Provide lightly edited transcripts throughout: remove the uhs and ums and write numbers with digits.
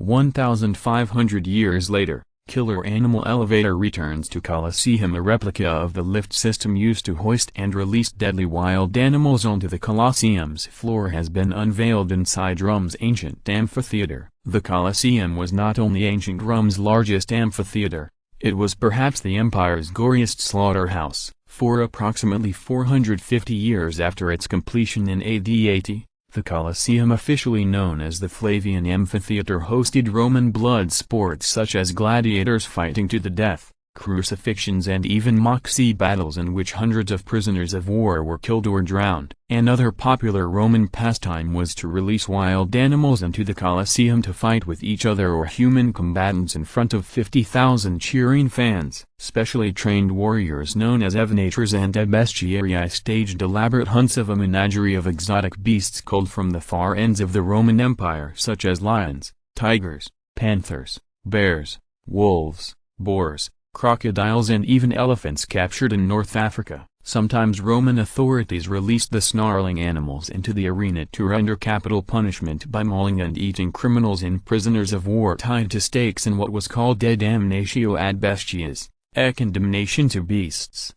1,500 years later, Killer Animal Elevator returns to Colosseum. A replica of the lift system used to hoist and release deadly wild animals onto the Colosseum's floor has been unveiled inside Rome's ancient amphitheater. The Colosseum was not only ancient Rome's largest amphitheater, it was perhaps the empire's goriest slaughterhouse. For approximately 450 years after its completion in AD 80, the Colosseum, officially known as the Flavian Amphitheater, hosted Roman blood sports such as gladiators fighting to the death, crucifixions, and even mock sea battles in which hundreds of prisoners of war were killed or drowned. Another popular Roman pastime was to release wild animals into the Colosseum to fight with each other or human combatants in front of 50,000 cheering fans. Specially trained warriors known as evenators and bestiarii staged elaborate hunts of a menagerie of exotic beasts culled from the far ends of the Roman Empire, such as lions, tigers, panthers, bears, wolves, boars, crocodiles, and even elephants captured in North Africa. Sometimes Roman authorities released the snarling animals into the arena to render capital punishment by mauling and eating criminals and prisoners of war tied to stakes in what was called damnatio ad bestias, condemnation to beasts.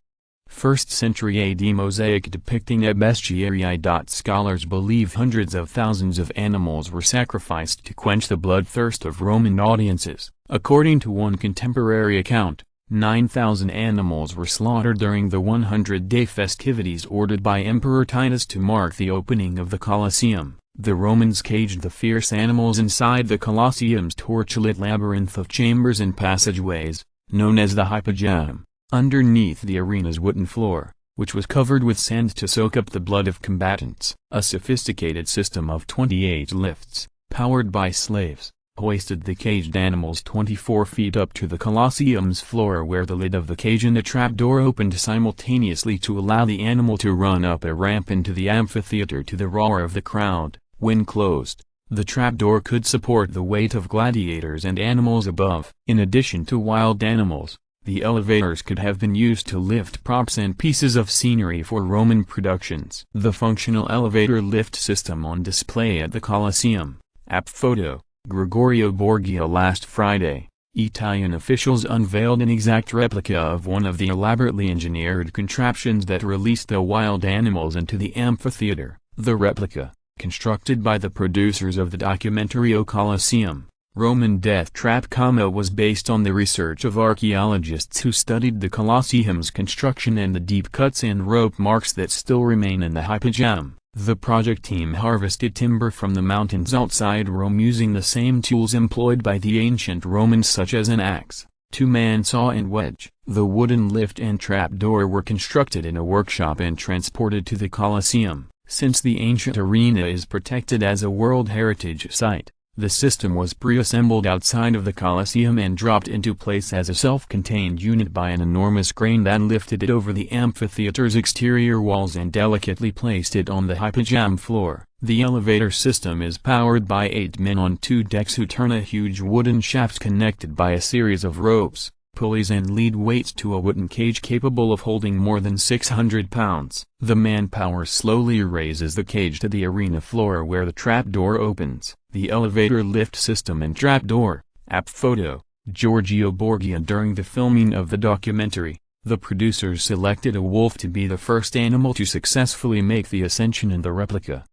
1st century AD mosaic depicting bestiarii. Scholars believe hundreds of thousands of animals were sacrificed to quench the bloodthirst of Roman audiences. According to one contemporary account, 9,000 animals were slaughtered during the 100-day festivities ordered by Emperor Titus to mark the opening of the Colosseum. The Romans caged the fierce animals inside the Colosseum's torch-lit labyrinth of chambers and passageways, known as the Hypogeum, underneath the arena's wooden floor, which was covered with sand to soak up the blood of combatants. A sophisticated system of 28 lifts, powered by slaves, hoisted the caged animals 24 feet up to the Colosseum's floor, where the lid of the cage and a trapdoor opened simultaneously to allow the animal to run up a ramp into the amphitheater to the roar of the crowd. When closed, the trapdoor could support the weight of gladiators and animals above. In addition to wild animals, the elevators could have been used to lift props and pieces of scenery for Roman productions. The functional elevator lift system on display at the Colosseum. App photo, Gregorio Borgia. Last Friday, Italian officials unveiled an exact replica of one of the elaborately engineered contraptions that released the wild animals into the amphitheater. The replica, constructed by the producers of the documentary O Colosseum, Roman Death Trap, was based on the research of archaeologists who studied the Colosseum's construction and the deep cuts and rope marks that still remain in the Hypogeum. The project team harvested timber from the mountains outside Rome using the same tools employed by the ancient Romans, such as an axe, two-man saw, and wedge. The wooden lift and trapdoor were constructed in a workshop and transported to the Colosseum. Since the ancient arena is protected as a World Heritage Site, the system was pre-assembled outside of the Colosseum and dropped into place as a self-contained unit by an enormous crane that lifted it over the amphitheater's exterior walls and delicately placed it on the Hypogeum floor. The elevator system is powered by 8 men on 2 decks who turn a huge wooden shaft connected by a series of ropes, pulleys, and lead weights to a wooden cage capable of holding more than 600 pounds. The manpower slowly raises the cage to the arena floor where the trapdoor opens. The elevator lift system and trapdoor. App photo, Giorgio Borgia. During the filming of the documentary, the producers selected a wolf to be the first animal to successfully make the ascension in the replica.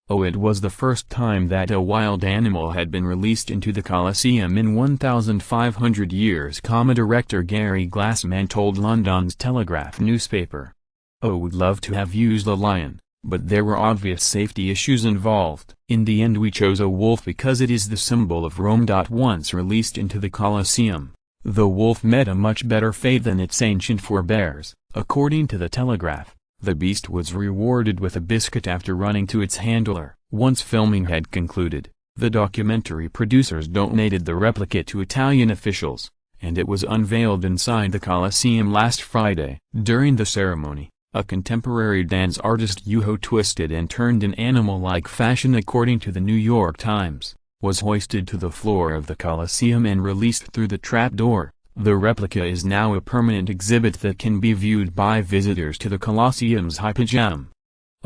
It was the first time that a wild animal had been released into the Colosseum in 1,500 years, director Gary Glassman told London's Telegraph newspaper. Would love to have used a lion, but there were obvious safety issues involved. In the end we chose a wolf because it is the symbol of Rome. Once released into the Colosseum, the wolf met a much better fate than its ancient forebears. According to the Telegraph, the beast was rewarded with a biscuit after running to its handler. Once filming had concluded, the documentary producers donated the replica to Italian officials, and it was unveiled inside the Colosseum last Friday. During the ceremony, a contemporary dance artist Juho twisted and turned in animal-like fashion, according to the New York Times, was hoisted to the floor of the Colosseum and released through the trapdoor. The replica is now a permanent exhibit that can be viewed by visitors to the Colosseum's Hypogeum.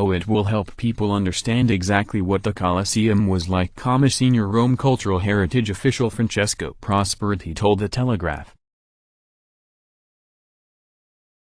Oh, it will help people understand exactly what the Colosseum was like, senior Rome cultural heritage official Francesco Prosperity told The Telegraph.